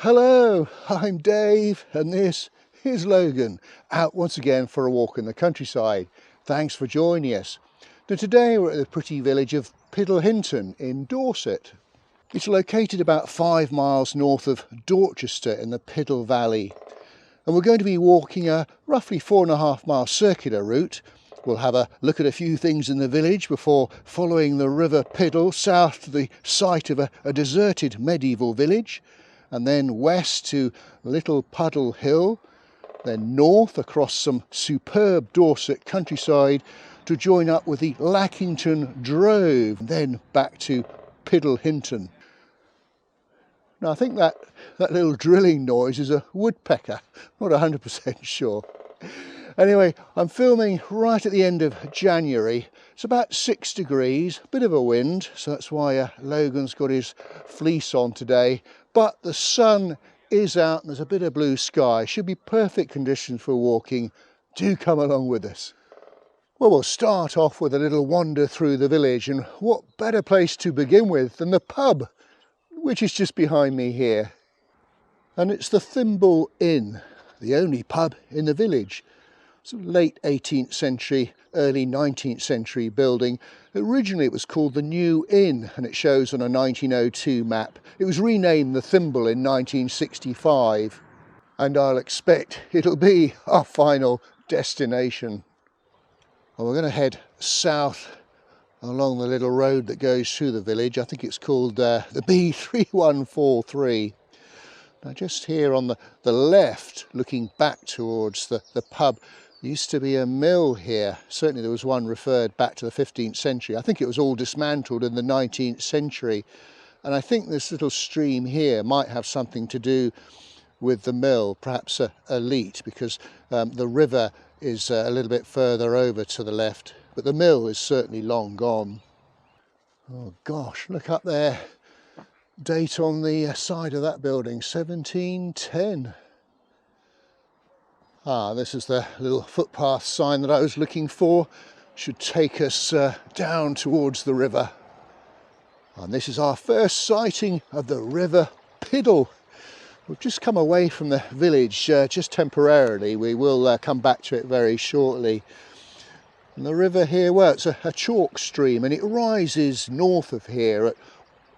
Hello, I'm Dave and this is Logan, out once again for a walk in the countryside. Thanks for joining us. Now today we're at the pretty village of Piddlehinton in Dorset. It's located about 5 miles north of Dorchester in the Piddle Valley. And we're going to be walking a roughly 4.5 mile circular route. We'll have a look at a few things in the village before following the River Piddle south to the site of a deserted medieval village, and then west to Little Puddle Hill, then north across some superb Dorset countryside to join up with the Lackington Drove, and then back to Piddlehinton. Now I think that little drilling noise is a woodpecker, not 100% sure. Anyway, I'm filming right at the end of January. It's about 6 degrees, bit of a wind, so that's why Logan's got his fleece on today. But the sun is out and there's a bit of blue sky. Should be perfect conditions for walking. Do come along with us. Well, we'll start off with a little wander through the village, and what better place to begin with than the pub, which is just behind me here. And it's the Thimble Inn, the only pub in the village. It's a late 18th century, early 19th century building. Originally it was called the New Inn, and it shows on a 1902 map. It was renamed the Thimble in 1965, and I'll expect it'll be our final destination. Well, we're going to head south along the little road that goes through the village. I think it's called the B3143. Now just here on the left, looking back towards the pub, there used to be a mill here. Certainly there was one referred back to the 15th century. I think it was all dismantled in the 19th century. And I think this little stream here might have something to do with the mill, perhaps a leat, because the river is a little bit further over to the left. But the mill is certainly long gone. Oh gosh, look up there. Date on the side of that building, 1710. This is the little footpath sign that I was looking for. Should take us down towards the river. And this is our first sighting of the River Piddle. We've just come away from the village just temporarily. We will come back to it very shortly. And the river here, well, it's a chalk stream, and it rises north of here at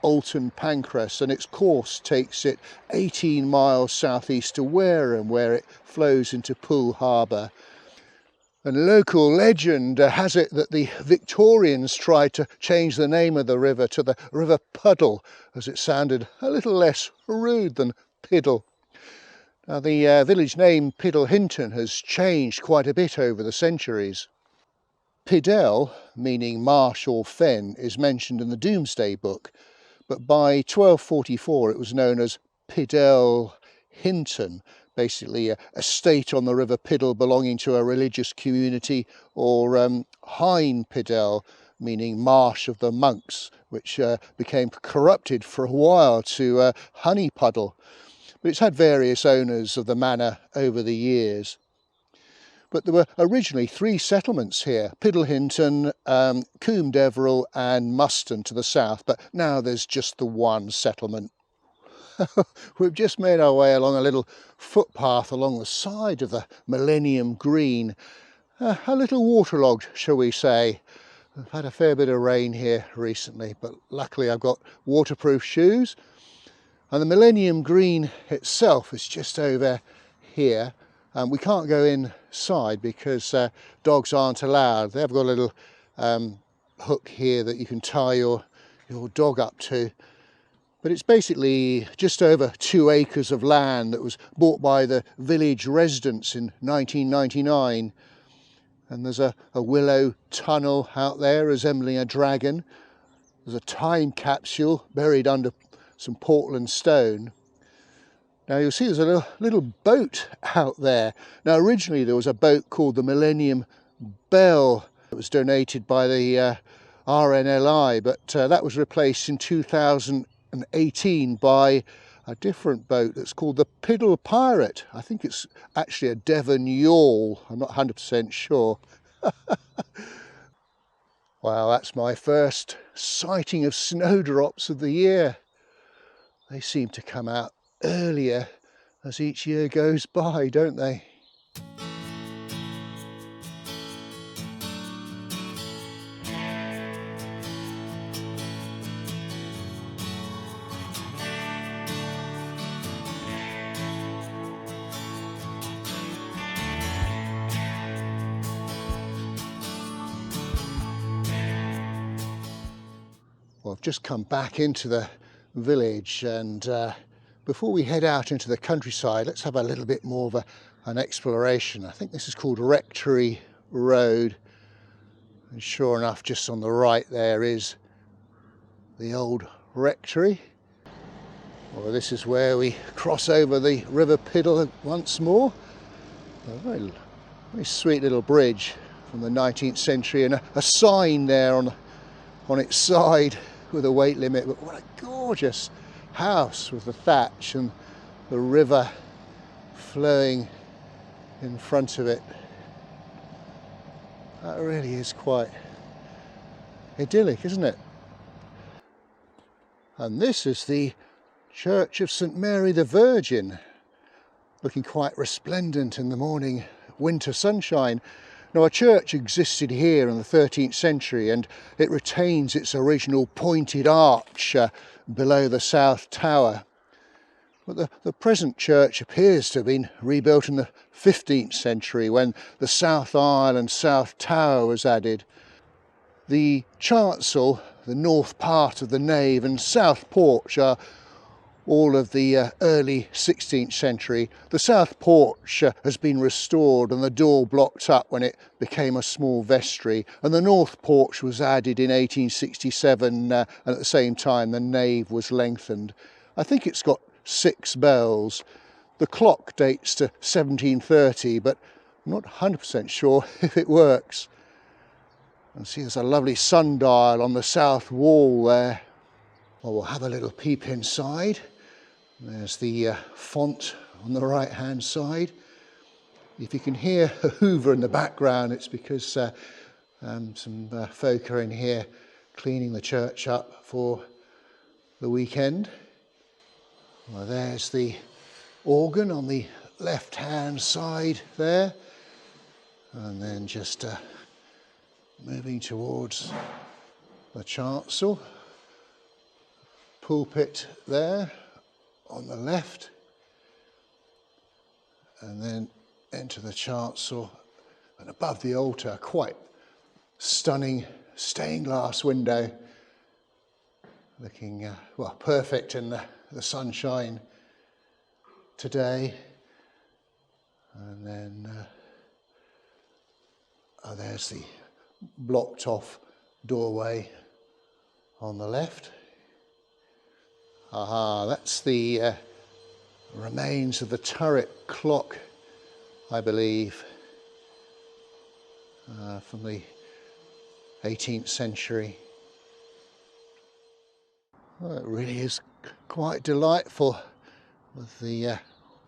Alton Pancras, and its course takes it 18 miles southeast to Wareham, where it flows into Poole Harbour. And local legend has it that the Victorians tried to change the name of the river to the River Puddle, as it sounded a little less rude than Piddle. Now the village name Piddlehinton has changed quite a bit over the centuries. Piddle, meaning marsh or fen, is mentioned in the Domesday Book, but by 1244 it was known as Piddlehinton, basically a estate on the River Piddle belonging to a religious community, or Hine Piddle, meaning marsh of the monks, which became corrupted for a while to Honey Puddle. But it's had various owners of the manor over the years. But there were originally 3 settlements here: Piddlehinton, Coombe Deverill and Muston to the south, but now there's just the one settlement. We've just made our way along a little footpath along the side of the Millennium Green. A little waterlogged, shall we say. We've had a fair bit of rain here recently, but luckily I've got waterproof shoes. And the Millennium Green itself is just over here. We can't go inside because dogs aren't allowed. They've got a little hook here that you can tie your dog up to. But it's basically just over 2 acres of land that was bought by the village residents in 1999. And there's a willow tunnel out there resembling a dragon. There's a time capsule buried under some Portland stone. Now you'll see there's a little boat out there. Now originally there was a boat called the Millennium Bell. It was donated by the RNLI, but that was replaced in 2018 by a different boat that's called the Piddle Pirate. I think it's actually a Devon yawl. I'm not 100% sure. Wow, that's my first sighting of snowdrops of the year. They seem to come out earlier as each year goes by, don't they? Well, I've just come back into the village, and before we head out into the countryside, let's have a little bit more of an exploration. I think this is called Rectory Road, and sure enough, just on the right there is the old rectory. Well, this is where we cross over the River Piddle once more. A very sweet little bridge from the 19th century, and a sign there on its side with a weight limit. But what a gorgeous house with the thatch and the river flowing in front of it. That really is quite idyllic, isn't it? And this is the Church of St Mary the Virgin, looking quite resplendent in the morning winter sunshine. Now, a church existed here in the 13th century, and it retains its original pointed arch below the south tower. But the present church appears to have been rebuilt in the 15th century, when the south aisle and south tower was added. The chancel, the north part of the nave, and south porch are all of the early 16th century. The south porch has been restored and the door blocked up when it became a small vestry, and the north porch was added in 1867, and at the same time the nave was lengthened. I think it's got 6 bells. The clock dates to 1730, but I'm not 100% sure if it works. And see, there's a lovely sundial on the south wall there. Well, we'll have a little peep inside. There's the font on the right hand side. If you can hear a hoover in the background, it's because some folk are in here cleaning the church up for the weekend. Well, there's the organ on the left hand side there, and then just moving towards the chancel, pulpit there on the left, and then into the chancel, and above the altar, quite stunning stained glass window, looking well, perfect in the sunshine today. And then there's the blocked off doorway on the left. Aha, that's the remains of the turret clock, I believe, from the 18th century. Well, it really is quite delightful with the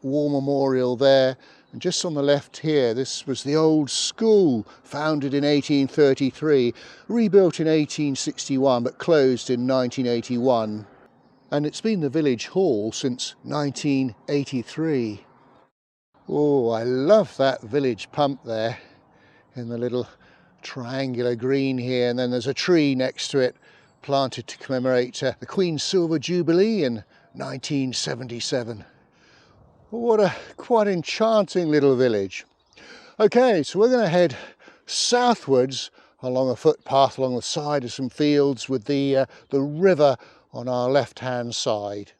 war memorial there. And just on the left here, this was the old school, founded in 1833, rebuilt in 1861, but closed in 1981. And it's been the village hall since 1983. Oh, I love that village pump there in the little triangular green here, and then there's a tree next to it planted to commemorate the Queen's Silver Jubilee in 1977. What a quite enchanting little village. Okay, so we're going to head southwards along a footpath along the side of some fields with the river on our left hand side.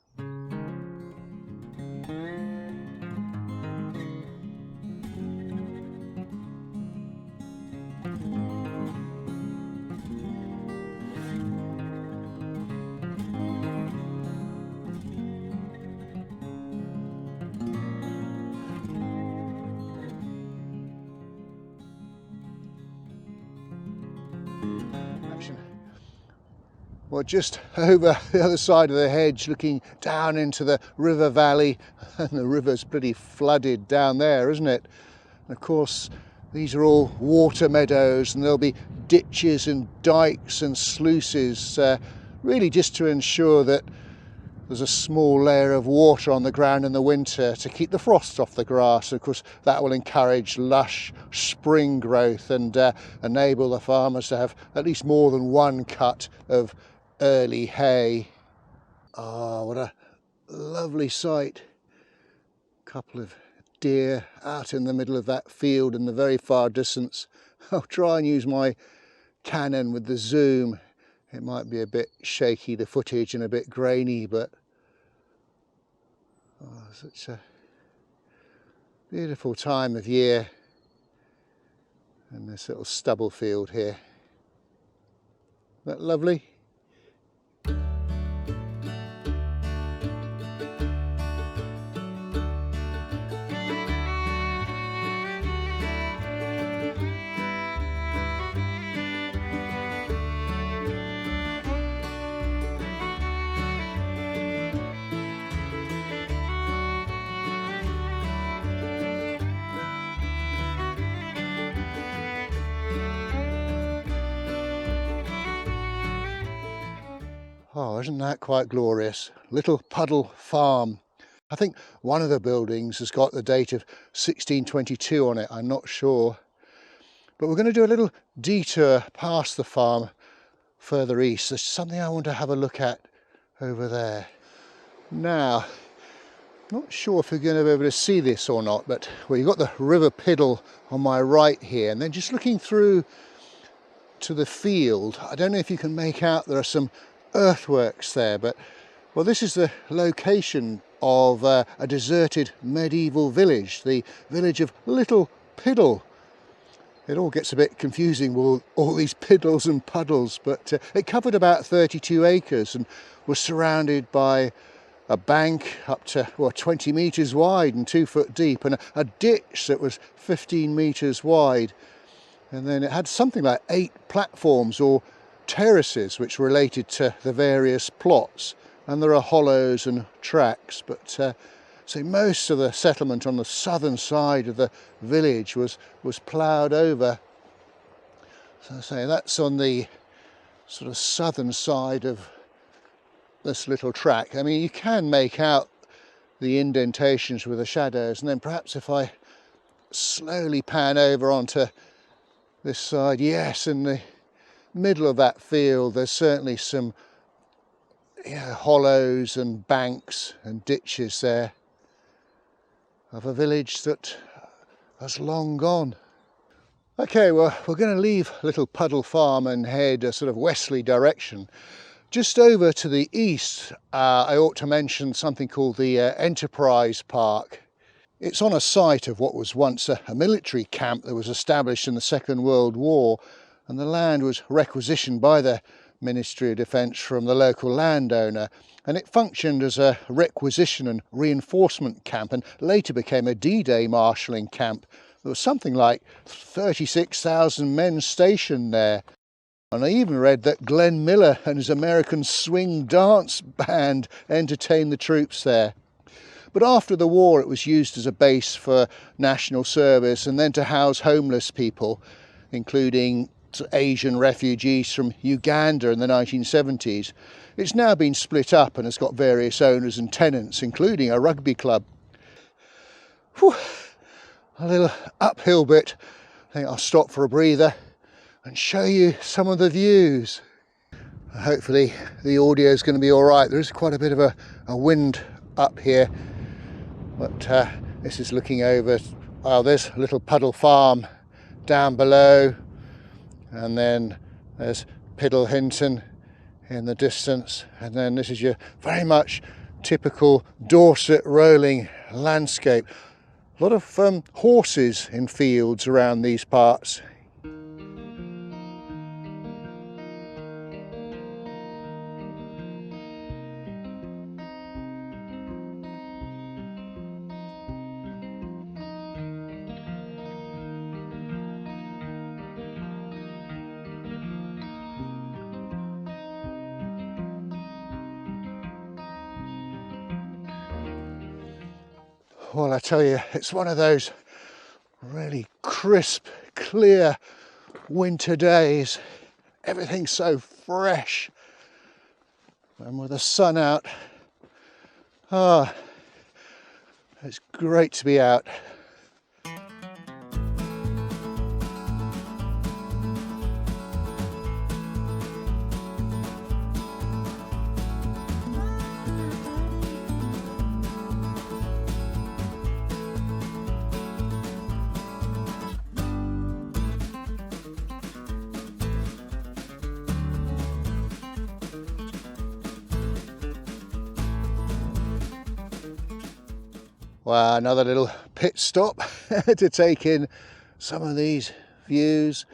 Well, just over the other side of the hedge, looking down into the river valley, and the river's pretty flooded down there, isn't it? And of course, these are all water meadows, and there'll be ditches and dikes and sluices, really just to ensure that there's a small layer of water on the ground in the winter to keep the frost off the grass. Of course, that will encourage lush spring growth and enable the farmers to have at least more than one cut of early hay. Oh, what a lovely sight. A couple of deer out in the middle of that field in the very far distance. I'll try and use my Canon with the zoom. It might be a bit shaky, the footage, and a bit grainy, but oh, such a beautiful time of year in this little stubble field here. Isn't that lovely? Oh, isn't that quite glorious? Little Puddle Farm. I think one of the buildings has got the date of 1622 on it, I'm not sure. But we're going to do a little detour past the farm further east. There's something I want to have a look at over there. Now, not sure if you're going to be able to see this or not, but well, you've got the River Piddle on my right here, and then just looking through to the field, I don't know if you can make out there are some earthworks there, but well, this is the location of a deserted medieval village, the village of Little Piddle. It all gets a bit confusing with all these piddles and puddles, but it covered about 32 acres and was surrounded by a bank up to 20 metres wide and 2 foot deep, and a ditch that was 15 metres wide. And then it had something like 8 platforms or terraces which related to the various plots, and there are hollows and tracks, but so most of the settlement on the southern side of the village was ploughed over. So I say that's on the sort of southern side of this little track. I mean, you can make out the indentations with the shadows, and then perhaps if I slowly pan over onto this side, yes, in the middle of that field there's certainly some hollows and banks and ditches there of a village that has long gone. Okay, well, we're going to leave Little Puddle Farm and head a sort of westerly direction. Just over to the east, I ought to mention something called the Enterprise Park. It's on a site of what was once a military camp that was established in the Second World War, and the land was requisitioned by the Ministry of Defence from the local landowner, and it functioned as a requisition and reinforcement camp, and later became a D-Day marshalling camp. There was something like 36,000 men stationed there, and I even read that Glenn Miller and his American swing dance band entertained the troops there. But after the war it was used as a base for national service and then to house homeless people, including Asian refugees from Uganda in the 1970s. It's now been split up and has got various owners and tenants, including a rugby club. Whew, a little uphill bit. I think I'll stop for a breather and show you some of the views. Hopefully the audio is going to be all right. There is quite a bit of a wind up here, but this is looking over, well, there's Little Puddle Farm down below, and then there's Piddlehinton in the distance, and then this is your very much typical Dorset rolling landscape. A lot of horses in fields around these parts. Well, I tell you, it's one of those really crisp, clear winter days. Everything's so fresh, and with the sun out, Ah, it's great to be out. Well, another little pit stop to take in some of these views.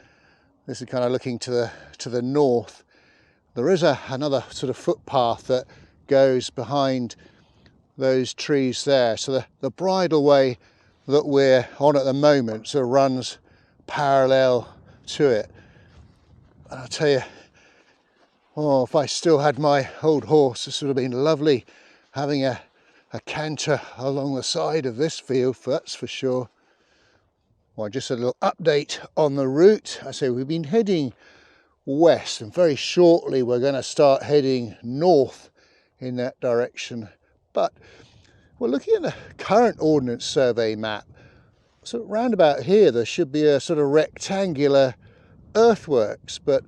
This is kind of looking to the north. There is another sort of footpath that goes behind those trees there. So the bridleway that we're on at the moment sort of runs parallel to it. And I'll tell you, oh, if I still had my old horse, this would have been lovely having a canter along the side of this field, that's for sure. Well, just a little update on the route. I say we've been heading west, and very shortly we're going to start heading north in that direction. But we're looking at the current Ordnance Survey map. So round about here there should be a sort of rectangular earthworks, but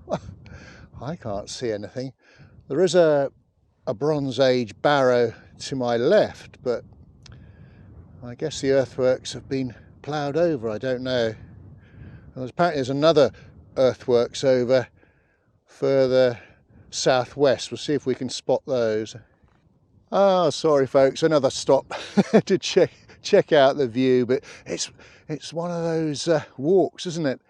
well, I can't see anything. There is a Bronze Age barrow to my left, but I guess the earthworks have been ploughed over, I don't know. And apparently there's another earthworks over further southwest. We'll see if we can spot those. Oh, sorry folks, another stop to check out the view, but it's one of those walks, isn't it?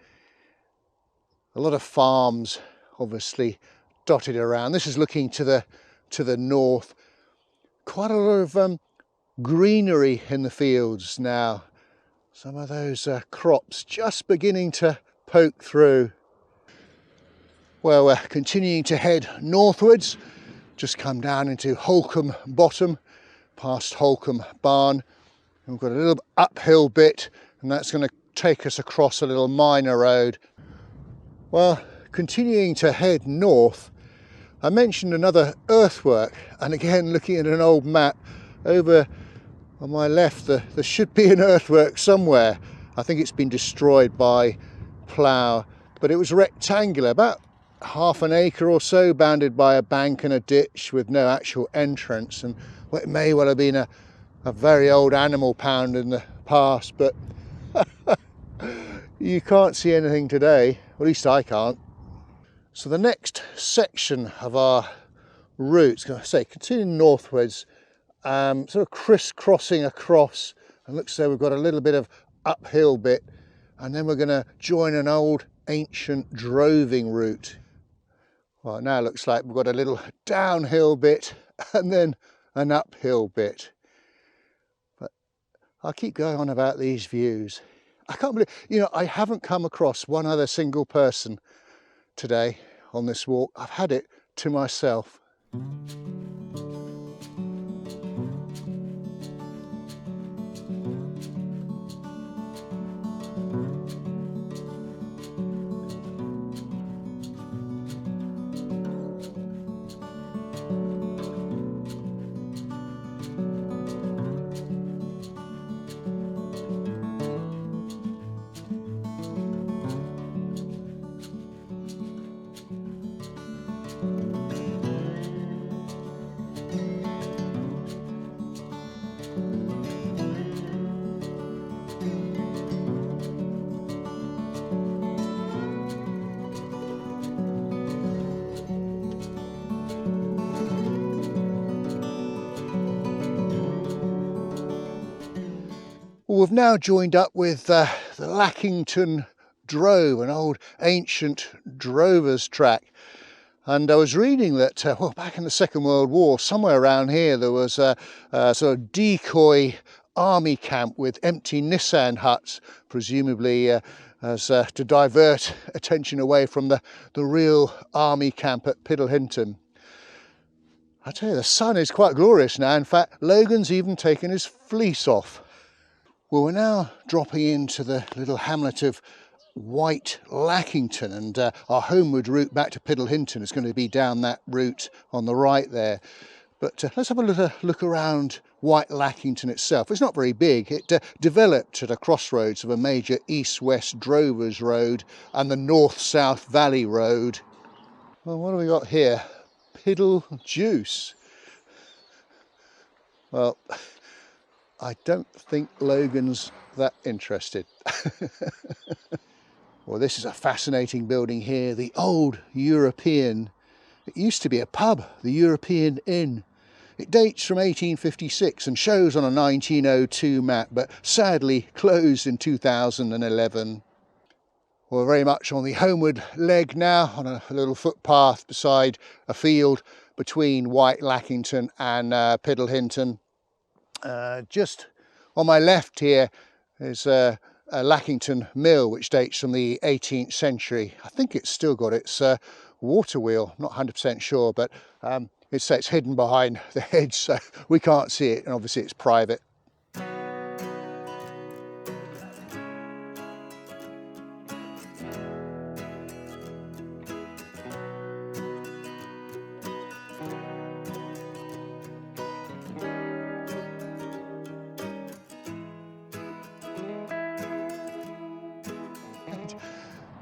A lot of farms obviously dotted around. This is looking to the north. Quite a lot of greenery in the fields now. Some of those crops just beginning to poke through. Well, we're continuing to head northwards. Just come down into Holcombe Bottom, past Holcombe Barn. We've got a little uphill bit, and that's going to take us across a little minor road. Well, continuing to head north, I mentioned another earthwork, and again looking at an old map over on my left there should be an earthwork somewhere. I think it's been destroyed by plough, but it was rectangular, about half an acre or so, bounded by a bank and a ditch with no actual entrance, and well, it may well have been a very old animal pound in the past, but you can't see anything today, at least I can't. So the next section of our route, going to say, continuing northwards, sort of crisscrossing across, and looks as though we've got a little bit of uphill bit, and then we're going to join an old ancient droving route. Well, it now looks like we've got a little downhill bit and then an uphill bit. But I'll keep going on about these views. I can't believe, you know, I haven't come across one other single person today on this walk. I've had it to myself. Well, we've now joined up with the Lackington Drove, an old ancient drover's track. And I was reading that, well, back in the Second World War, somewhere around here, there was a sort of decoy army camp with empty Nissan huts, presumably as to divert attention away from the real army camp at Piddlehinton. I tell you, the sun is quite glorious now. In fact, Logan's even taken his fleece off. Well, we're now dropping into the little hamlet of White Lackington, and our homeward route back to Piddlehinton is going to be down that route on the right there. But let's have a little look around White Lackington itself. It's not very big. It developed at a crossroads of a major east-west drovers road and the north-south valley road. Well, what have we got here? Piddle juice. Well, I don't think Logan's that interested. Well, this is a fascinating building here, the old European. It used to be a pub, the European Inn. It dates from 1856 and shows on a 1902 map, but sadly closed in 2011. We're very much on the homeward leg now, on a little footpath beside a field between White Lackington and Piddlehinton. Just on my left here is a Lackington mill, which dates from the 18th century. I think it's still got its water wheel, not 100% sure, but it's hidden behind the hedge, so we can't see it, and obviously it's private.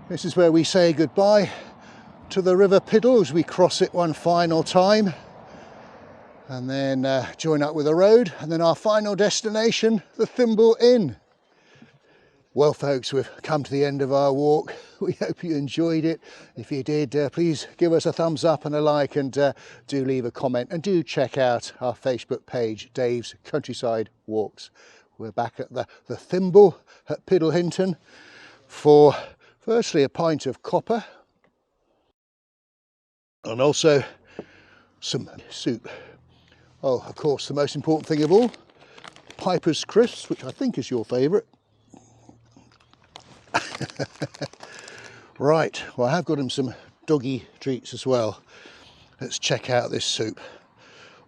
This is where we say goodbye to the River Piddle as we cross it one final time, and then join up with the road, and then our final destination, the Thimble Inn. Well folks, we've come to the end of our walk. We hope you enjoyed it. If you did, please give us a thumbs up and a like, and do leave a comment, and do check out our Facebook page, Dave's Countryside Walks. We're back at the Thimble at Piddlehinton for firstly a pint of copper, and also some soup. Oh, of course, the most important thing of all, Piper's crisps, which I think is your favourite. Right, well, I have got him some doggy treats as well. Let's check out this soup.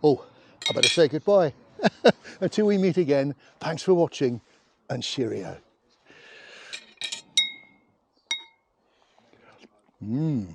Oh, I better say goodbye. Until we meet again, thanks for watching, and cheerio. Mmm.